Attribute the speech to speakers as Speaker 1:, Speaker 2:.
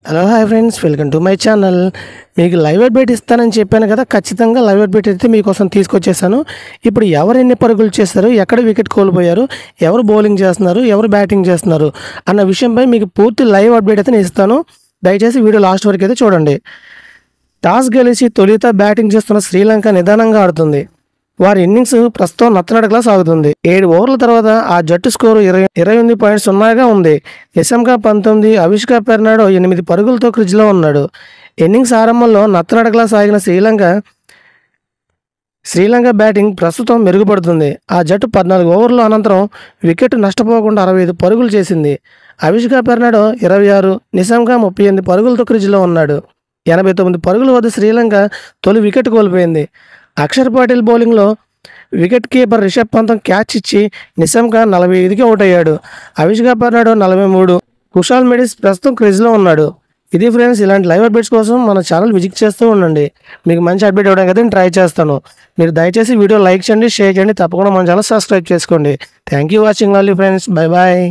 Speaker 1: Hello hi friends, welcome to my channel. మీకు live update ఇస్తానని చెప్పాను కదా, ఖచ్చితంగా లైవ్ అప్డేట్ అయితే మీకోసం తీసుకొచ్చేసాను. ఇప్పుడు ఎవరు ఎన్ని పరుగులు చేస్తారు, ఎక్కడ వికెట్ కోల్పోయారు, ఎవరు బౌలింగ్ చేస్తున్నారు, ఎవరు బ్యాటింగ్ చేస్తున్నారు అన్న విషయంపై మీకు పూర్తి లైవ్ అప్డేట్ అయితే నేను ఇస్తాను. దయచేసి వీడియో లాస్ట్ వరకు అయితే చూడండి. టాస్ గెలిచి తొలిత బ్యాటింగ్ చేస్తున్న శ్రీలంక నిదానంగా ఆడుతుంది. వారి ఇన్నింగ్స్ ప్రస్తుతం నత్తనడకలా సాగుతుంది. 7 ఓవర్ల తర్వాత ఆ జట్టు స్కోరు 28.0గా ఉంది. నిశంక 19, అవిష్కా పెర్నాడో 8 పరుగులతో క్రిజ్లో ఉన్నాడు. ఇన్నింగ్స్ ఆరంభంలో నత్తనడకలా సాగిన శ్రీలంక బ్యాటింగ్ ప్రస్తుతం మెరుగుపడుతుంది. ఆ జట్టు 14 ఓవర్ల అనంతరం వికెట్ నష్టపోకుండా 65 పరుగులు చేసింది. అవిష్కా పెర్నాడో 26, నిశంక 38 పరుగులతో క్రిజ్లో ఉన్నాడు. 89 పరుగుల వద్ద శ్రీలంక తొలి వికెట్ కోల్పోయింది. అక్షర్ పటేల్ బౌలింగ్లో wicket keeper Rishabh Pant catch ఇచ్చి నిశంక 45కి అవుట్ అయ్యాడు. అవిష్కా పెర్నాడో 43, కుశాల్ మెండిస్ ప్రస్తుతం క్రీజ్లో ఉన్నాడు. ఇది ఫ్రెండ్స్, ఇలాంటి లైవ్ అప్డేట్స్ కోసం మన ఛానల్ విజిట్ చేస్తూ ఉండండి. మీకు మంచి అప్డేట్ ఇవ్వడానికి అయితే నేను ట్రై చేస్తాను. మీరు దయచేసి వీడియో లైక్ చేయండి, షేర్ చేయండి, తప్పకుండా మన ఛానల్ సబ్స్క్రైబ్ చేసుకోండి. Thank you watching all friends. Bye bye.